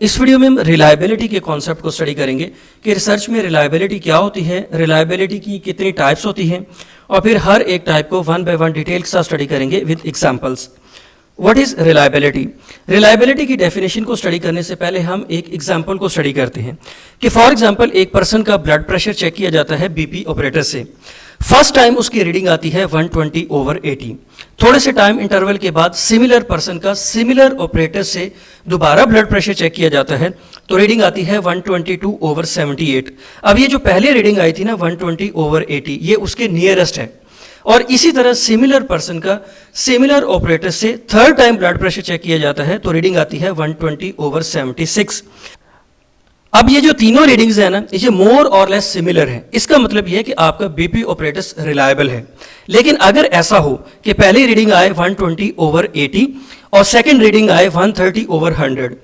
इस वीडियो में हम रिलायबिलिटी के कॉन्सेप्ट को स्टडी करेंगे कि रिसर्च में रिलायबिलिटी क्या होती है, रिलायबिलिटी की कितनी टाइप्स होती हैं, और फिर हर एक टाइप को वन बाय वन डिटेल के साथ स्टडी करेंगे with examples. What is reliability? Reliability की डेफिनेशन को स्टडी करने से पहले हम एक एग्जांपल को स्टडी करते हैं कि फॉर एग्जांपल एक पर्सन का ब्लड प्रेशर चेक किया जाता है बीपी ऑपरेटर से। फर्स्ट टाइम उसकी रीडिंग आती है 120/80। थोड़े से टाइम इंटरवल के बाद सिमिलर पर्सन का सिमिलर ऑपरेटर से दोबारा ब्लड प्रेशर चेक किया जाता है तो रीडिंग आती है 122/78। अब ये जो पहले रीडिंग आई थी ना 120/80, ये उसके नियरेस्ट है। और इसी तरह सिमिलर पर्सन का सिमिलर ऑपरेटर से third time blood pressure check किया जाता है तो रीडिंग आती है 120/76। अब ये जो तीनों रीडिंग्स है ना, ये मोर और लेस सिमिलर है। इसका मतलब ये है कि आपका बीपी ऑपरेटर्स रिलायबल है। लेकिन अगर ऐसा हो कि पहली रीडिंग आए 120/80 और सेकंड रीडिंग आए 130/100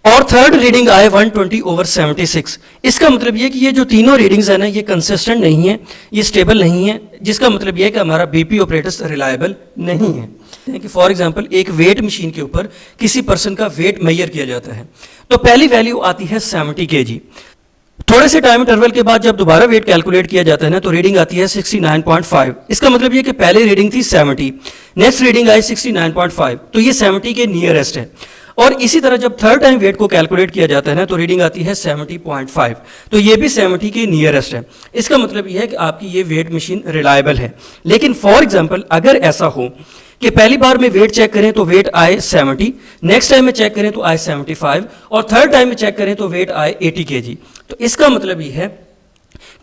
और थर्ड रीडिंग आए 120/76, इसका मतलब ये कि ये जो तीनों रीडिंग्स है ना, ये कंसिस्टेंट नहीं है, ये स्टेबल नहीं है, जिसका मतलब ये है कि हमारा बीपी ऑपरेटर्स रिलायबल नहीं है। कि फॉर एग्जांपल एक वेट मशीन के ऊपर किसी पर्सन का वेट मेजर किया जाता है तो पहली वैल्यू आती है 70 kg। थोड़े से टाइम इंटरवल के बाद जब दोबारा वेट कैलकुलेट किया जाता है ना तो रीडिंग आती है 69.5। इसका मतलब ये कि पहले रीडिंग थी 70, नेक्स्ट रीडिंग आई 69.5, तो ये 70 के नियरेस्ट है। और इसी तरह जब थर्ड टाइम वेट को कैलकुलेट किया जाता है ना तो रीडिंग आती है 70.5, तो ये भी 70 के नियरेस्ट है। इसका मतलब ये है कि आपकी ये वेट मशीन रिलायबल है। लेकिन फॉर एग्जांपल अगर ऐसा हो कि पहली बार में वेट चेक करें तो वेट आए 70, नेक्स्ट टाइम में चेक करें तो आए 75 और थर्ड टाइम में चेक करें तो वेट आए 80 kg, तो इसका मतलब ये है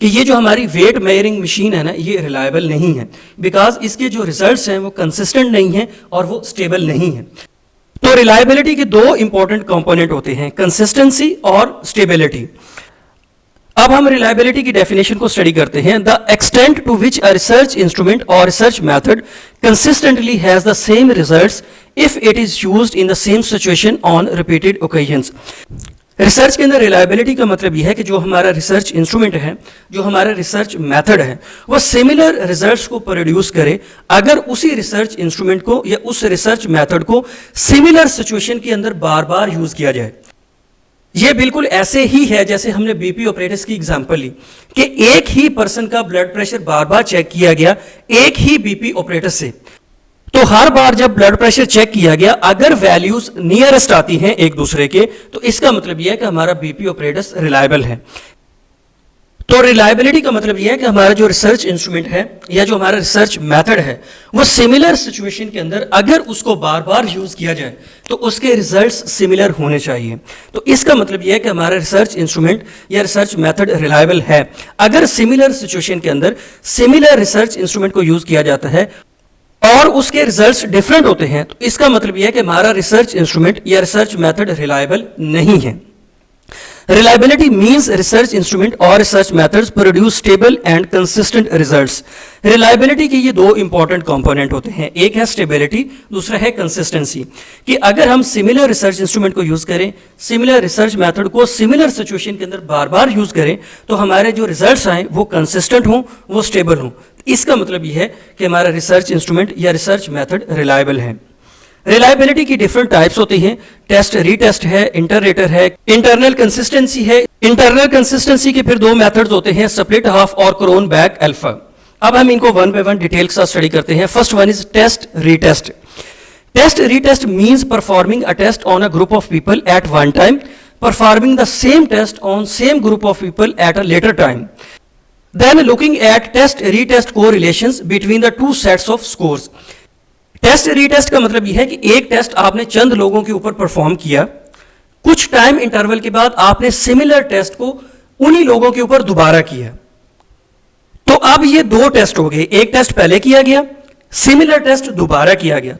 कि ये जो हमारी वेट मेजरिंग मशीन है ना, ये रिलायबल नहीं है, बिकॉज इसके जो रिजल्ट्स हैं वो कंसिस्टेंट नहीं है और वो स्टेबल नहीं है। तो रिलायबिलिटी के दो इंपॉर्टेंट कंपोनेंट होते हैं, कंसिस्टेंसी और स्टेबिलिटी। अब हम रिलायबिलिटी की डेफिनेशन को स्टडी करते हैं। The extent to which a research instrument और research method consistently has the same results if it is used in the same situation on repeated occasions. Research के अंदर रिलायबिलिटी का मतलब यह है कि जो हमारा रिसर्च इंस्ट्रूमेंट है, जो हमारा रिसर्च मेथड है, वो सिमिलर रिजल्ट्स को प्रोड्यूस करे अगर उसी रिसर्च इंस्ट्रूमेंट को या उस रिसर्च मेथड को सिमिलर सिचुएशन के अंदर बार बार यूज किया जाए। ये बिल्कुल ऐसे ही है जैसे हमने बीपी ऑपरेटर्स की एग्जांपल ली कि एक ही पर्सन का ब्लड प्रेशर बार बार चेक किया गया एक ही बीपी ऑपरेटर से, तो हर बार जब ब्लड प्रेशर चेक किया गया अगर वैल्यूज नियरेस्ट आती हैं एक दूसरे के तो इसका मतलब यह है कि हमारा बीपी ऑपरेटर्स रिलायबल है। तो रिलायबिलिटी का मतलब यह है कि हमारा जो रिसर्च इंस्ट्रूमेंट है या जो हमारा रिसर्च मेथड है वो सिमिलर सिचुएशन के अंदर अगर उसको बार बार यूज किया जाए तो उसके रिजल्ट्स सिमिलर होने चाहिए। तो इसका मतलब यह है कि हमारा रिसर्च इंस्ट्रूमेंट या रिसर्च मेथड रिलायबल है अगर सिमिलर सिचुएशन के अंदर सिमिलर रिसर्च इंस्ट्रूमेंट को यूज किया जाता है और उसके रिजल्ट्स डिफरेंट होते हैं तो इसका मतलब यह है कि हमारा रिसर्च इंस्ट्रूमेंट या रिसर्च मेथड रिलायबल नहीं है। Reliability means research instrument or research methods produce stable and consistent results. Reliability के ये दो important component होते हैं, एक है stability, दूसरा है consistency। कि अगर हम similar research instrument को use करें, similar research method को similar situation के अंदर बार बार use करें तो हमारे जो results आए वो consistent हों, वो stable हों। इसका मतलब ये है कि हमारा research instrument या research method reliable है। रिलायबिलिटी की डिफरेंट टाइप्स होती हैं, टेस्ट रीटेस्ट है, इंटररेटर है, इंटरनल कंसिस्टेंसी है। इंटरनल कंसिस्टेंसी के फिर दो मेथड्स होते हैं, स्प्लिट हाफ और क्रोन बैक अल्फा। अब हम इनको वन बाय वन डिटेल के साथ स्टडी करते हैं। First one is test retest. Test retest means performing a test on a group of people at one time, performing the same test on same group of people at a later time, then looking at test retest correlations between the two sets of scores. Test retest का मतलब यह है कि एक test आपने चंद लोगों के ऊपर परफॉर्म किया, कुछ टाइम इंटरवल के बाद आपने सिमिलर टेस्ट को उन्हीं लोगों के ऊपर दोबारा किया। तो अब ये दो टेस्ट हो गए, एक टेस्ट पहले किया गया, सिमिलर टेस्ट दोबारा किया गया।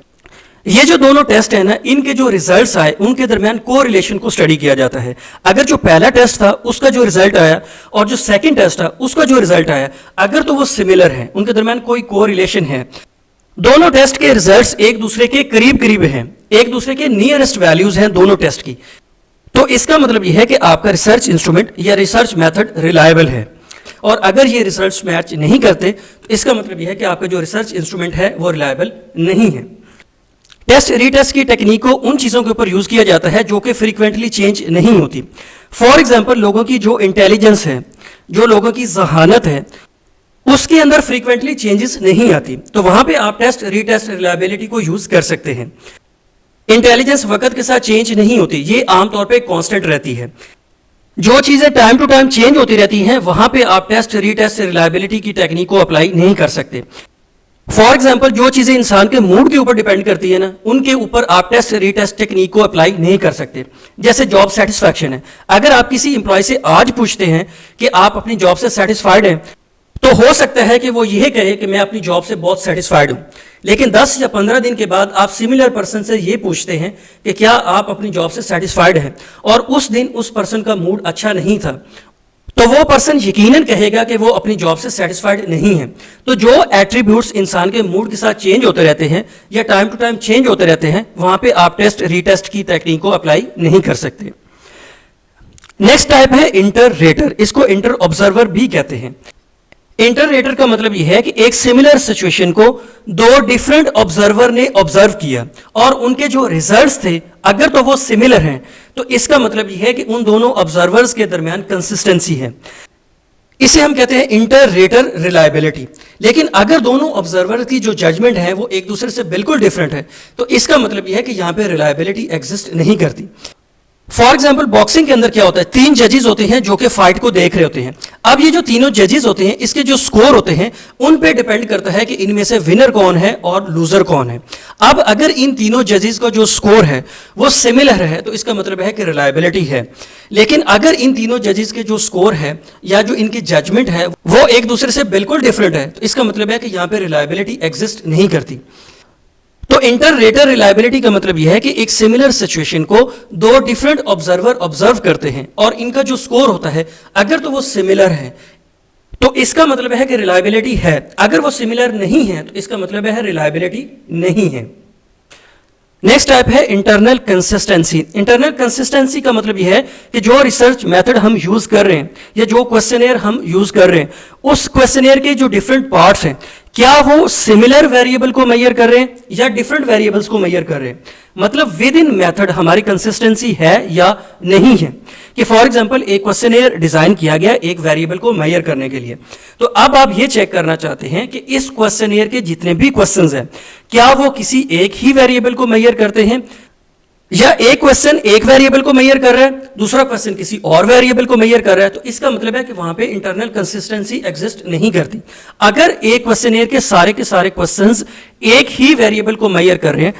ये जो दोनों टेस्ट है ना, इनके जो रिजल्ट्स आए उनके दरमियान कोरिलेशन को स्टडी किया जाता है। अगर जो पहला टेस्ट था उसका जो रिजल्ट आया और जो सेकंड टेस्ट था उसका जो रिजल्ट आया, अगर तो वो सिमिलर है, उनके दरमियान कोई कोरिलेशन है, दोनों टेस्ट के रिजल्ट्स एक दूसरे के करीब करीब हैं, एक दूसरे के नियरेस्ट वैल्यूज हैं दोनों टेस्ट की, तो इसका मतलब यह है कि आपका रिसर्च इंस्ट्रूमेंट या रिसर्च मेथड रिलायबल है। और अगर ये रिजल्ट्स मैच नहीं करते तो इसका मतलब यह है कि आपका जो रिसर्च इंस्ट्रूमेंट है वो रिलायबल नहीं है। टेस्ट रीटेस्ट की टेक्निक को उन चीज़ों के ऊपर यूज़ किया जाता है जो कि फ्रीक्वेंटली चेंज नहीं होती। फॉर एग्जाम्पल, लोगों की जो इंटेलिजेंस है, जो लोगों की जहानत है, उसके अंदर फ्रीक्वेंटली चेंजेस नहीं आती, तो वहां पे आप टेस्ट रीटेस्ट रिलायबिलिटी को यूज कर सकते हैं। इंटेलिजेंस वक्त के साथ चेंज नहीं होती, ये आमतौर पे कांस्टेंट रहती है। जो चीजें टाइम टू टाइम चेंज होती रहती हैं, वहां पे आप टेस्ट रीटेस्ट रिलायबिलिटी की टेक्निक को अप्लाई नहीं कर सकते। फॉर एग्जाम्पल, जो चीजें इंसान के मूड के ऊपर डिपेंड करती है ना, उनके ऊपर आप टेस्ट रीटेस्ट टेक्निक को अप्लाई नहीं कर सकते। जैसे जॉब सेटिस्फैक्शन है, अगर आप किसी इंप्लॉय से आज पूछते हैं कि आप अपनी जॉब से सेटिस्फाइड हैं, तो हो सकता है कि वो यह कहे कि मैं अपनी जॉब से बहुत सेटिस्फाइड हूं। लेकिन 10 या 15 दिन के बाद आप सिमिलर पर्सन से ये पूछते हैं कि क्या आप अपनी जॉब से सेटिस्फाइड हैं, और उस दिन उस पर्सन का मूड अच्छा नहीं था, तो वो पर्सन यकीनन कहेगा कि वो अपनी जॉब से सेटिस्फाइड नहीं है। तो जो एट्रीब्यूट्स इंसान के मूड के साथ चेंज होते रहते हैं या टाइम टू टाइम चेंज होते रहते हैं, वहां पे आप टेस्ट रीटेस्ट की टेक्निक को अप्लाई नहीं कर सकते। नेक्स्ट टाइप है इंटर रेटर, इसको इंटर ऑब्जर्वर भी कहते हैं। इंटर रेटर का मतलब यह है कि एक सिमिलर सिचुएशन को दो डिफरेंट ऑब्जर्वर ने ऑब्जर्व किया और उनके जो रिजल्ट्स थे, अगर तो वो सिमिलर हैं, तो इसका मतलब यह है कि उन दोनों ऑब्जर्वर्स के दरमियान कंसिस्टेंसी है। इसे हम कहते हैं इंटर रेटर रिलायबिलिटी। लेकिन अगर दोनों ऑब्जर्वर की जो जजमेंट है वो एक दूसरे से बिल्कुल डिफरेंट है, तो इसका मतलब यह है कि यहां पे रिलायबिलिटी एग्जिस्ट नहीं करती। फॉर एग्जाम्पल, बॉक्सिंग के अंदर क्या होता है, 3 जजेस होते हैं जो कि फाइट को देख रहे होते हैं। अब ये जो तीनों जजेस होते हैं, इसके जो स्कोर होते हैं उन पे डिपेंड करता है कि इनमें से विनर कौन है और लूजर कौन है। अब अगर इन तीनों जजेस का जो स्कोर है वो सिमिलर है, तो इसका मतलब है कि रिलायबिलिटी है। लेकिन अगर इन तीनों जजेस के जो स्कोर है या जो इनकी जजमेंट है वो एक दूसरे से बिल्कुल डिफरेंट है, तो इसका मतलब है कि यहां पर रिलायबिलिटी एग्जिस्ट नहीं करती। तो इंटर रेटर रिलायबिलिटी का मतलब यह है कि एक सिमिलर सिचुएशन को दो डिफरेंट ऑब्जर्वर ऑब्जर्व करते हैं और इनका जो स्कोर होता है, अगर तो वो सिमिलर है तो इसका मतलब है कि रिलायबिलिटी है। अगर वो सिमिलर नहीं है तो इसका मतलब है रिलायबिलिटी नहीं है। नेक्स्ट टाइप है इंटरनल कंसिस्टेंसी। इंटरनल कंसिस्टेंसी का मतलब यह है कि जो रिसर्च मेथड हम यूज कर रहे हैं या जो क्वेश्चनेयर हम यूज कर रहे हैं, उस क्वेश्चनेयर के जो डिफरेंट पार्ट्स हैं, क्या वो सिमिलर वेरिएबल को मेजर कर रहे हैं या डिफरेंट वेरिएबल्स को मेजर कर रहे हैं। मतलब विद इन मेथड हमारी कंसिस्टेंसी है या नहीं है। कि फॉर एग्जांपल, एक क्वेश्चनेयर डिजाइन किया गया एक वेरिएबल को मेजर करने के लिए, तो अब आप ये चेक करना चाहते हैं कि इस क्वेश्चनेयर के जितने भी क्वेश्चंस हैं, क्या वो किसी एक ही वेरिएबल को मेजर करते हैं, या एक क्वेश्चन एक वेरिएबल को मेजर कर रहा है, दूसरा क्वेश्चन किसी और वेरिएबल को मेजर कर रहा है। तो इसका मतलब है कि वहां पे इंटरनल कंसिस्टेंसी एग्जिस्ट नहीं करती। अगर एक क्वेश्चनेयर के सारे क्वेश्चंस एक ही वेरिएबल को मेजर कर रहे हैं,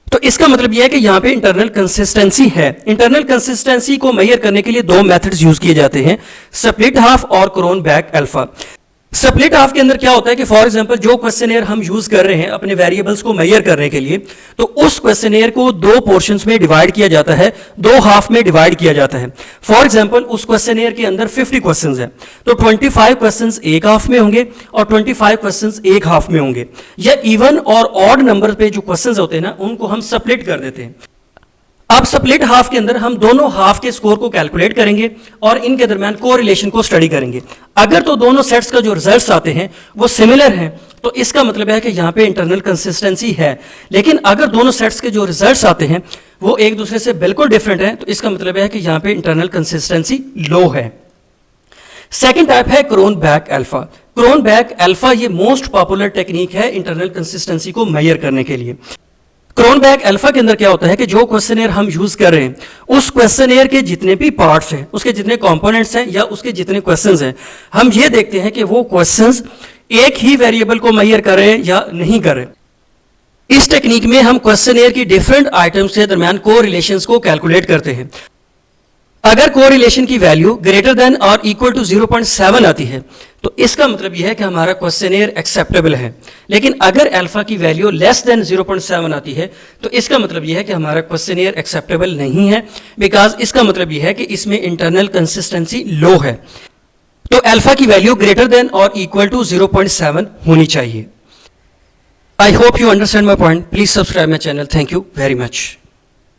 तो इसका मतलब यह है कि यहां पे इंटरनल कंसिस्टेंसी है। इंटरनल कंसिस्टेंसी को मेजर करने के लिए दो मेथड्स यूज किए जाते हैं, स्प्लिट हाफ और क्रोनबेक अल्फा। स्प्लिट हाफ के अंदर क्या होता है कि फॉर एग्जांपल, जो क्वेश्चनेयर हम यूज कर रहे हैं अपने वेरिएबल्स को मेजर करने के लिए, तो उस क्वेश्चनेयर को दो पोर्शंस में डिवाइड किया जाता है, दो हाफ में डिवाइड किया जाता है। फॉर एग्जांपल, उस क्वेश्चनेयर के अंदर 50 क्वेश्चंस हैं, तो 25 क्वेश्चंस एक हाफ में होंगे और 25 क्वेश्चंस एक हाफ में होंगे। या इवन और ऑड नंबर पे जो क्वेश्चंस होते हैं ना, उनको हम स्प्लिट कर देते हैं। अब स्प्लिट हाफ के अंदर हम दोनों हाफ के स्कोर को कैलकुलेट करेंगे और इनके दरमियान कोरिलेशन को स्टडी करेंगे। अगर तो दोनों सेट्स का जो रिजल्ट्स आते हैं वो सिमिलर हैं, तो इसका मतलब है कि यहां पे इंटरनल कंसिस्टेंसी है। लेकिन अगर दोनों सेट्स के जो रिजल्ट्स आते हैं वो एक दूसरे से बिल्कुल डिफरेंट हैं, तो इसका मतलब है कि यहां पे इंटरनल कंसिस्टेंसी लो है। सेकेंड टाइप है क्रोनबेक अल्फा। क्रोनबेक अल्फा ये मोस्ट पॉपुलर टेक्निक है इंटरनल कंसिस्टेंसी को मेजर करने के लिए। क्रोनबेक अल्फा के अंदर क्या होता है कि जो क्वेश्चनेयर हम यूज कर रहे हैं, उस क्वेश्चनेयर के जितने भी पार्ट्स हैं, उसके जितने कंपोनेंट्स हैं या उसके जितने क्वेश्चंस हैं, हम ये देखते हैं कि वो क्वेश्चंस एक ही वेरिएबल को मेजर कर रहे हैं या नहीं कर रहे। इस टेक्निक में हम क्वेश्चनेयर की डिफरेंट आइटम्स के दरमियान कोरिलेशंस को कैलकुलेट करते हैं। अगर कोरिलेशन की वैल्यू ग्रेटर देन और इक्वल टू 0.7 आती है, तो इसका मतलब यह है कि हमारा क्वेश्चनेयर एक्सेप्टेबल है। लेकिन अगर अल्फा की वैल्यू लेस देन 0.7 आती है, तो इसका मतलब यह है कि हमारा क्वेश्चनेयर एक्सेप्टेबल नहीं है, बिकॉज इसका मतलब यह है कि इसमें इंटरनल कंसिस्टेंसी लो है। तो अल्फा की वैल्यू ग्रेटर देन और इक्वल टू 0.7 होनी चाहिए। I hope you understand my point. Please subscribe my channel. Thank you very much.